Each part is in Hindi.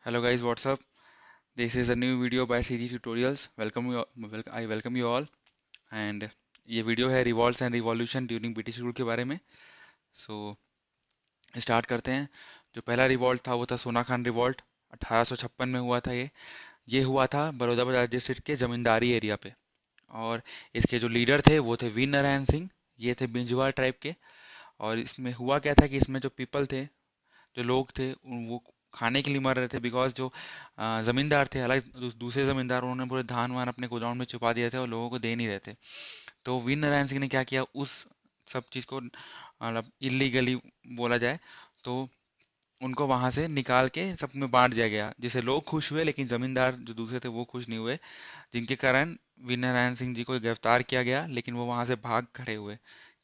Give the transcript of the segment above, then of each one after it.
Hello guys, what's up? This is a new video by CG Tutorials. I welcome you all. And ये वीडियो है revolts and revolution during British rule के बारे में. सो स्टार्ट करते हैं. जो पहला रिवॉल्ट था वो था सोना खान रिवॉल्ट. 1856 में हुआ था ये हुआ था बड़ौदा बाजार डिस्ट्रिक्ट के जमींदारी एरिया पे. और इसके जो लीडर थे वो थे वीर नारायण सिंह. ये थे बिंजवार ट्राइब के. और इसमें हुआ क्या था कि इसमें जो पीपल थे, जो लोग थे वो खाने के लिए मर रहे थे, बिकॉज जो जमींदार थे, हालांकि दूसरे जमींदार, उन्होंने पूरे धान वान अपने गोदाम में छुपा दिए थे और लोगों को दे नहीं रहे थे. तो वीर नारायण सिंह ने क्या किया, उस सब चीज को मतलब इलीगली बोला जाए तो उनको वहां से निकाल के सब में बांट दिया गया, जिससे लोग खुश हुए लेकिन जमींदार जो दूसरे थे वो खुश नहीं हुए. जिनके कारण वीर नारायण सिंह जी को गिरफ्तार किया गया, लेकिन वो वहां से भाग खड़े हुए.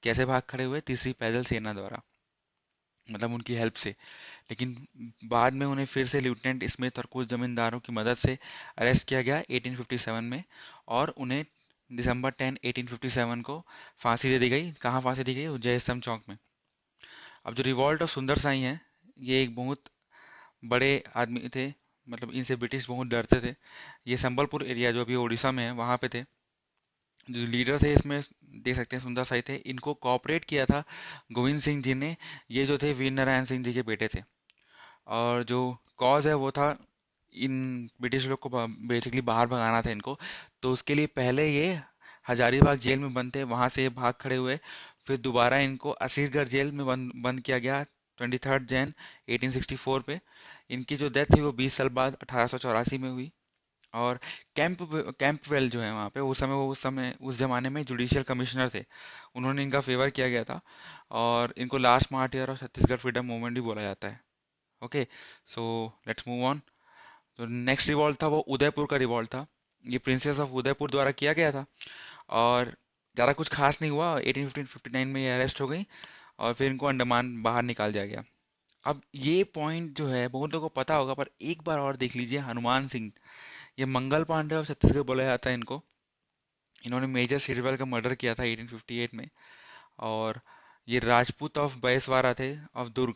कैसे भाग खड़े हुए? तीसरी पैदल सेना द्वारा, मतलब उनकी हेल्प से. लेकिन बाद में उन्हें फिर से लेफ्टिनेंट स्मिथ और कुछ जमींदारों की मदद से अरेस्ट किया गया 1857 में. और उन्हें दिसंबर 10 1857 को फांसी दे दी गई. कहाँ फांसी दी गई? वो जय स्तंभ चौक में. अब जो रिवॉल्ट ऑफ सुंदर साई है, ये एक बहुत बड़े आदमी थे. मतलब इनसे ब्रिटिश बहुत डरते थे. ये संबलपुर एरिया जो अभी उड़ीसा में है वहाँ पे थे. जो लीडर थे इसमें देख सकते हैं सुंदर साई थे. इनको कोऑपरेट किया था गोविंद सिंह जी ने. ये जो थे वीर नारायण सिंह जी के बेटे थे. और जो कॉज है वो था इन ब्रिटिश लोग को बेसिकली बाहर भगाना था इनको. तो उसके लिए पहले ये हजारीबाग जेल में बंद थे, वहां से ये भाग खड़े हुए. फिर दोबारा इनको असीरगढ़ जेल में बंद किया गया 23 जैन 1864 पे. इनकी जो डेथ थी वो 20 साल बाद 1884 में हुई. और कैंपवेल जो है वहाँ पे, उस समय उस जमाने में जुडिशियल कमिश्नर थे. उन्होंने इनका फेवर किया गया था. और इनको last martyr of Chhattisgarh freedom movement भी बोला जाता है. Okay, so let's move on. तो नेक्स्ट रिवॉल्ट था वो उदयपुर का रिवॉल्ट था. ये प्रिंसेस ऑफ उदयपुर द्वारा किया गया था. और ज़्यादा कुछ खास नहीं हुआ. 1859 में ये अरेस्ट हो गई और फिर इनको अंडमान बाहर निकाल दिया गया. अब ये पॉइंट जो है बहुत लोगों को पता होगा, पर एक बार और देख लीजिए. हनुमान सिंह, ये मंगल पांडे और छत्तीसगढ़ बोला जाता है इनको. इन्होंने मेजर सिरवल का मर्डर किया था 1858 में. और ये राजपूत ऑफ बैसवारा थे, ऑफ दुर्ग.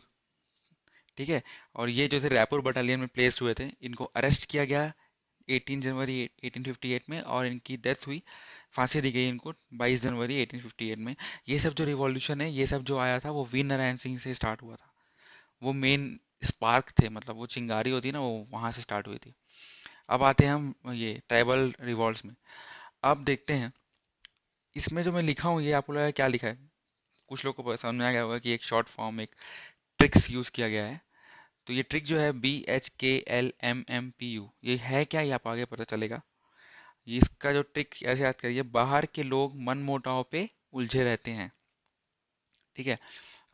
ठीक है. और ये जो थे रायपुर बटालियन में प्लेस्ड हुए थे. इनको अरेस्ट किया गया 18 जनवरी 1858 में और इनकी डेथ हुई. फांसी दी गई इनको 22 जनवरी 1858 में. ये सब जो रिवॉल्यूशन है, ये सब जो आया था वो वीर नारायण सिंह से स्टार्ट हुआ था. वो मेन स्पार्क थे, मतलब वो चिंगारी होती है ना, वो वहां से स्टार्ट हुई थी. अब आते हैं हम ये ट्राइबल रिवॉल्ट्स में. अब देखते हैं इसमें जो मैं लिखा हूँ ये आपको लगा क्या लिखा है. कुछ लोग को समझ में आ गया होगा कि एक शॉर्ट फॉर्म, एक ट्रिक्स यूज किया गया है. तो ये ट्रिक जो है BHKLMMPU, ये है क्या, ये आप आगे पता चलेगा. ये इसका जो ट्रिक ऐसे याद करिए: बाहर के लोग मन मोटाव पे उलझे रहते हैं. ठीक है.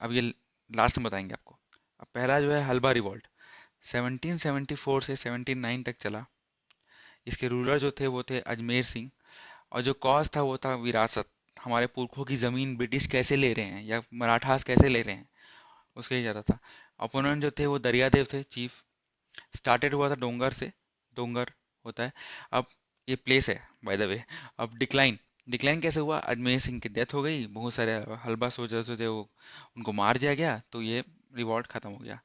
अब ये लास्ट में बताएंगे आपको. अब पहला जो है हलबा रिवॉल्ट, 1774 से 1709 तक चला. इसके रूलर जो थे वो थे अजमेर सिंह. और जो कॉज था वो था विरासत. हमारे पुरखों की जमीन ब्रिटिश कैसे ले रहे हैं या मराठास कैसे ले रहे हैं, उसके ही ज्यादा था. अपोनेंट जो थे वो दरियादेव थे चीफ. स्टार्टेड हुआ था डोंगर से. डोंगर होता है. अब ये प्लेस है बाय द वे. अब डिक्लाइन, डिक्लाइन कैसे हुआ? अजमेर सिंह की डेथ हो गई, बहुत सारे हलबा सोल्जर्स जो थे वो उनको मार दिया गया, तो ये रिवॉल्ट खत्म हो गया.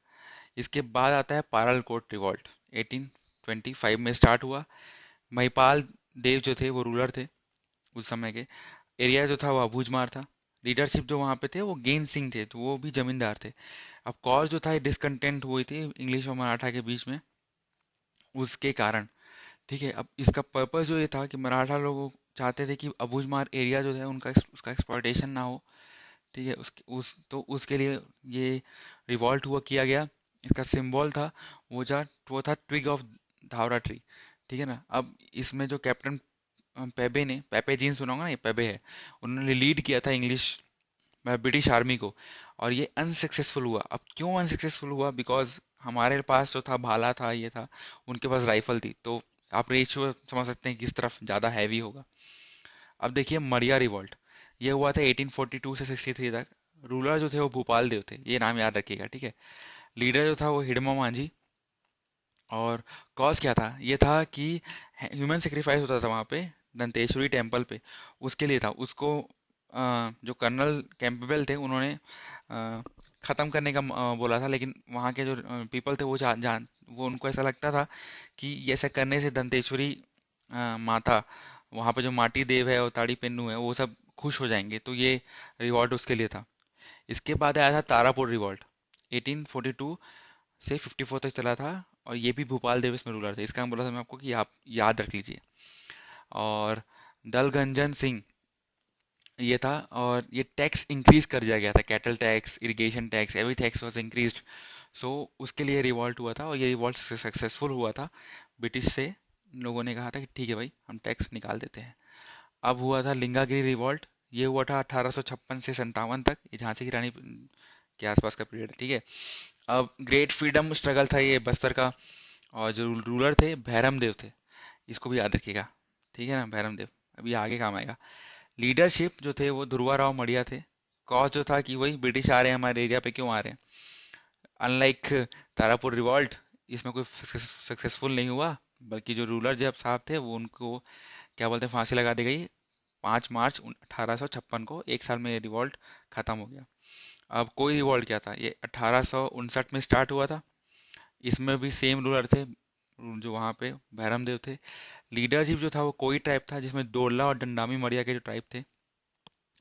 इसके बाद आता है पारलकोट रिवॉल्ट. 1825 में स्टार्ट हुआ. महिपाल देव जो थे वो रूलर थे उस समय के. एरिया जो था वो अबूझमार था. लीडरशिप जो वहाँ पे थे वो गेंद सिंह थे, तो वो भी जमींदार थे. अब कॉज जो था डिसकंटेंट हुई थी इंग्लिश और मराठा के बीच में, उसके कारण. ठीक है. अब इसका पर्पस जो ये था कि मराठा लोग चाहते थे कि अबूझमार एरिया जो है उनका उसका एक्सप्लॉयटेशन ना हो. ठीक है. उसके लिए ये रिवॉल्ट हुआ किया गया. इसका सिंबल था वो था ट्विग ऑफ धावरा ट्री. ठीक है ना. अब इसमें जो कैप्टन पेबे ने, पेपे जीन सुना होगा ना, ये पेबे है. उन्होंने लीड किया था इंग्लिश ब्रिटिश आर्मी को. और ये अनसक्सेसफुल हुआ. अब क्यों अनसक्सेसफुल हुआ? बिकॉज हमारे पास जो था भाला था, ये था. उनके पास राइफल थी. तो आप रेशियो समझ सकते हैं किस तरफ ज़्यादा हैवी होगा. अब देखिए मरिया रिवॉल्ट. ये हुआ था 1842 से 63 तक. रूलर जो थे वो भूपाल देव थे, ये नाम याद रखिएगा. ठीक है. लीडर जो था वो हिडमा मांझी. और कॉज क्या था? ये था कि ह्यूमन सेक्रीफाइस होता था वहाँ पे दंतेश्वरी टेम्पल पे. उसके लिए था. उसको जो कर्नल कैंपबेल थे उन्होंने खत्म करने का बोला था, लेकिन वहाँ के जो पीपल थे वो जान वो उनको ऐसा लगता था कि ये ऐसा करने से दंतेश्वरी माता, वहाँ पे जो माटी देव है और ताड़ी पेन्नू है वो सब खुश हो जाएंगे, तो ये रिवॉल्ट उसके लिए था। इसके बाद आया था तारापुर रिवॉल्ट, 1842 से 54 तक चला था, और ये भी भोपाल देव इसमें रूलर थे। इसका मैं बोला था मैं आपको कि आप याद रख लीजिए। और दलगंजन सिंह ये था, और ये टैक्स इंक्रीज कर दिया गया था, cattle tax, irrigation tax, every tax was increased. So उसके लिए रिवॉल्ट हुआ था, और ये रिवॉल्ट सक्सेसफुल हुआ था। ब्रिटिश से लोगों ने कहा था कि ठीक है भाई, हम टैक्स निकाल देते हैं। अब हुआ था लिंगागिरी रिवॉल्ट, ये हुआ था 1856 से 57 तक, ये झांसी की रानी के आसपास का पीरियड है, ठीक है। अब ग्रेट फ्रीडम स्ट्रगल था ये बस्तर का, और जो रूलर थे भैरम देव थे, इसको भी याद रखिएगा, ठीक है ना, भैरम देव अभी आगे काम आएगा। लीडरशिप जो थे वो ध्रुवा राव मड़िया थे। कॉज जो था कि वही ब्रिटिश आ रहे हैं हमारे एरिया पे, क्यों आ रहे हैं। अनलाइक तारापुर रिवॉल्ट, इसमें कोई सक्सेसफुल नहीं हुआ, बल्कि जो रूलर जब साहब थे वो उनको क्या बोलते हैं, फांसी लगा दी गई 5 मार्च 1856 को। एक साल में ये रिवॉल्ट खत्म हो गया। अब कोई रिवॉल्ट क्या था, ये 1859 में स्टार्ट हुआ था। इसमें भी सेम रूलर थे जो वहाँ पे भैरम देव थे। लीडरशिप जो था वो कोई ट्राइब था, जिसमें दोरला और डंडामी मरिया के जो ट्राइब थे,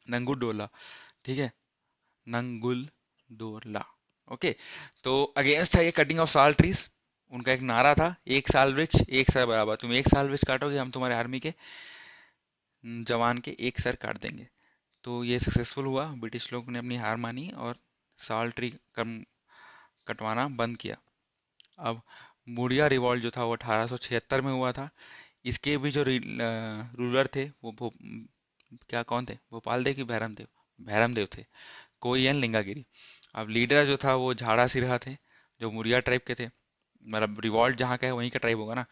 नंगुल डोला, ठीक है, नंगुल दोरला। ओके। तो अगेंस्ट था ये कटिंग ऑफ साल ट्रीज। उनका एक नारा था, एक साल वृक्ष एक सर बराबर, तुम एक साल वृक्ष काटोगे हम तुम्हारे आर्मी के जवान के एक सर काट देंगे। तो ये सक्सेसफुल हुआ, ब्रिटिश लोग ने अपनी हार मानी और साल ट्री कम कटवाना बंद किया। अब मुड़िया रिवॉल्ट जो था वो 1876 में हुआ था। इसके भी जो रूलर थे वो क्या कौन थे, भोपाल देव की भैरम देव, भैरम देव थे, कोई एन लिंगागिरी। अब लीडर जो था वो झाड़ा सिरहा थे, जो मुरिया ट्राइब के थे। मतलब रिवॉल्ट जहाँ का है वहीं का ट्राइब होगा ना।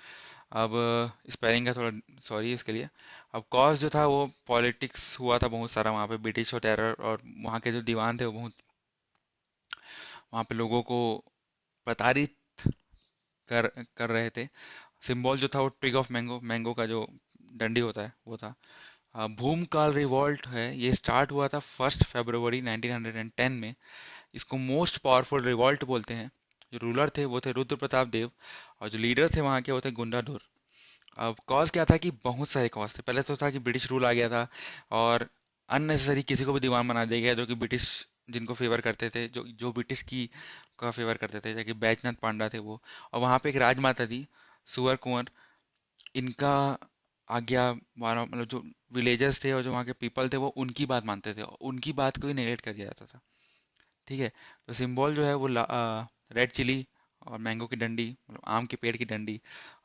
अब स्पेलिंग का थोड़ा सॉरी इसके लिए। अब कॉज जो था वो पॉलिटिक्स हुआ था बहुत सारा वहाँ पे, ब्रिटिश और टेरर, और वहाँ के जो दीवान थे वो बहुत वहाँ पे लोगों को प्रताड़ित कर कर रहे थे। सिंबल जो था वो ट्रिग ऑफ मैंगो, मैंगो का जो डंडी होता है वो था। भूमकाल रिवॉल्ट है, ये स्टार्ट हुआ था 1 फरवरी 1910 में। इसको मोस्ट पावरफुल रिवॉल्ट बोलते हैं। जो रूलर थे वो थे रुद्र प्रताप देव, और जो लीडर थे वहाँ के वो थे गुंडाधुर। अब कॉज क्या था कि बहुत सारे कॉज थे। पहले तो था कि ब्रिटिश रूल आ गया था, और अननेसेसरी किसी को भी दीवान बना दिया गया जो कि ब्रिटिश जिनको फेवर करते थे, जो जो ब्रिटिश की का फेवर करते थे, जैसे कि बैजनाथ पांडा थे वो। और वहाँ पे एक राजमाता थी, सुअर कुंवर, इनका आज्ञा मानो, मतलब जो विलेजर्स थे और जो वहाँ के पीपल थे वो उनकी बात मानते थे, और उनकी बात को ही नेगलेक्ट कर दिया जाता था, ठीक है। तो सिंबल जो है वो रेड चिली और मैंगो की डंडी, मतलब आम के पेड़ की डंडी,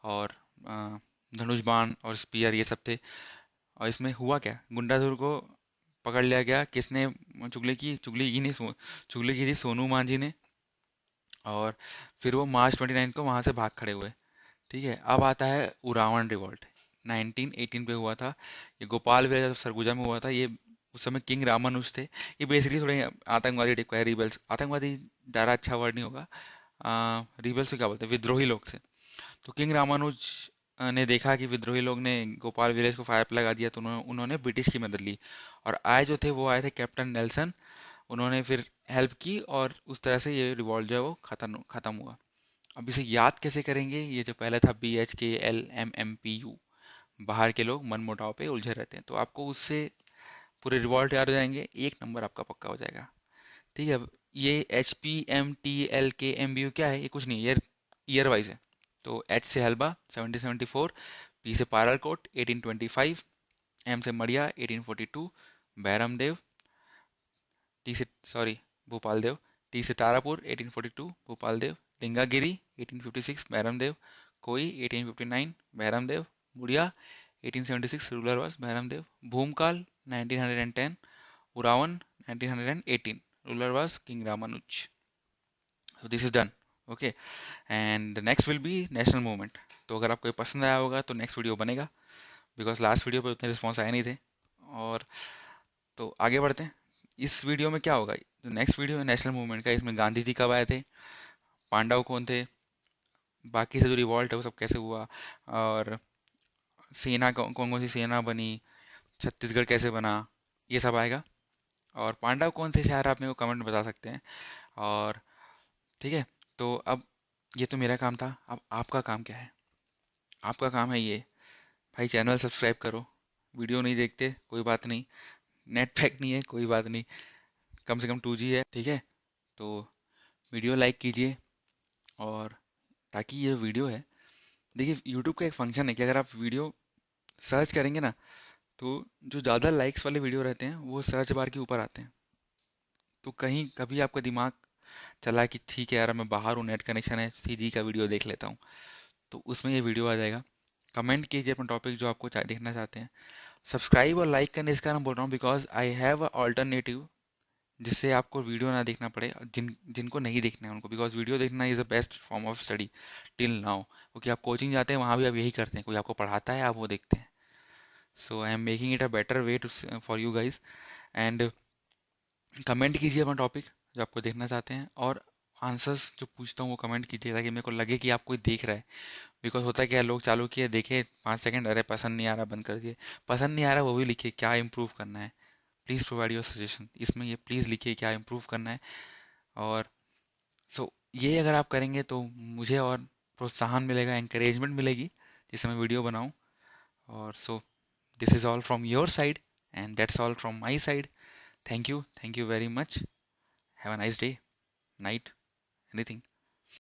और अ, धनुष बाण और स्पीयर, ये सब थे। और इसमें हुआ क्या, गुंडाधुर को पकड़ लिया गया, किसने, चुगली की थी सोनू मांझी ने। और फिर वो मार्च 29 को वहां से भाग खड़े हुए, ठीक है। अब आता है उरावन रिवॉल्ट, 1918 पे हुआ था। ये गोपाल विलेज सरगुजा में हुआ था। ये उस समय किंग रामानुज थे। ये बेसिकली थोड़े आतंकवादी टाइप का है, रिबल्स, आतंकवादी ज़्यादा अच्छा वर्ड नहीं होगा, रिबल्स को क्या बोलते हैं, विद्रोही लोग थे। तो किंग रामानुज ने देखा कि विद्रोही लोग ने गोपाल विलेज को फायर पे लगा दिया, तो उन्होंने ब्रिटिश की मदद ली। और आए जो थे वो आए थे कैप्टन नेल्सन, उन्होंने फिर हेल्प की, और उस तरह से ये रिवॉल्ट जो है वो खत्म खत्म हुआ। अब इसे याद कैसे करेंगे, ये जो पहले था BHKLMMPU, बाहर के लोग मन मुटाव पे उलझे रहते हैं, तो आपको उससे पूरे रिवॉल्ट याद हो जाएंगे, एक नंबर आपका पक्का हो जाएगा, ठीक है। अब ये HPMTLKMBU क्या है, ये कुछ नहीं, ईयर ईयर वाइज है। तो H से हलबा 1774, P से पारालकोट 1825, M से मड़िया 1842, बैरमदेव, T से सॉरी भोपाल देव, T से तारापुर 1842, भोपाल देव, लिंगागिरी 1856, बैरम देव, कोई 1859, बैरम देव, मुड़िया 1876, रूलर वाज बैरम देव, भूमकाल 1910, उरावन 1918, ruler was king Ramanuj. So this is done. Okay, and the next will be national movement. तो अगर आपको ये पसंद आया होगा तो नेक्स्ट वीडियो बनेगा, बिकॉज लास्ट वीडियो पे उतने रिस्पॉन्स आए नहीं थे। और तो आगे बढ़ते हैं। इस वीडियो में क्या होगा, जो नेक्स्ट वीडियो है नेशनल मूवमेंट का, इसमें गांधी जी कब आए थे, पांडव कौन थे, बाकी से जो रिवॉल्ट है वो सब कैसे हुआ, और सेना कौन कौन सी सेना बनी, छत्तीसगढ़ कैसे बना, ये सब आएगा। और पांडव कौन थे शहर, आप मेरे को कमेंट में बता सकते हैं। और ठीक है, तो अब ये तो मेरा काम था, अब आपका काम क्या है? आपका काम है ये, भाई चैनल सब्सक्राइब करो। वीडियो नहीं देखते कोई बात नहीं, नेट पैक नहीं है कोई बात नहीं, कम से कम 2G है, ठीक है? तो वीडियो लाइक कीजिए। और ताकि ये वीडियो है, देखिए यूट्यूब का एक फंक्शन है कि अगर आप वीडियो सर्च करेंगे ना, तो जो ज़्यादा लाइक्स वाले वीडियो रहते हैं वो सर्च बार के ऊपर आते हैं। तो कहीं कभी आपका दिमाग चला कि ठीक है यार मैं बाहर हूँ, नेट कनेक्शन है, 3G का वीडियो देख लेता हूँ, तो उसमें ये वीडियो आ जाएगा। कमेंट कीजिए अपना टॉपिक जो आपको देखना चाहते हैं। सब्सक्राइब और लाइक करने इसका मैं बोल रहा हूँ because I have a alternative, जिससे आपको वीडियो ना देखना पड़े, और जिनको नहीं देखना है उनको, बिकॉज वीडियो देखना is the best form of study till now, क्योंकि आप कोचिंग जाते हैं वहाँ भी आप यही करते हैं, कोई आपको पढ़ाता है आप वो देखते हैं। So I am making it a better way to for you guys. And comment कीजिए अपना टॉपिक जो आपको देखना चाहते हैं, और आंसर्स जो पूछता हूँ वो कमेंट कीजिए ताकि मेरे को लगे कि आप कोई देख रहा है। बिकॉज होता है क्या, लोग चालू किए देखे 5 सेकंड, अरे पसंद नहीं आ रहा बंद कर दिए। पसंद नहीं आ रहा वो भी लिखिए क्या इम्प्रूव करना है, प्लीज़ प्रोवाइड योर सजेशन, इसमें ये प्लीज़ लिखिए क्या इम्प्रूव करना है। और ये अगर आप करेंगे तो मुझे और प्रोत्साहन मिलेगा, encouragement मिलेगी, जिससे मैं वीडियो बनाऊं। और this is all from your side, and that's all from my side. Thank you very much, have a nice day, night, anything.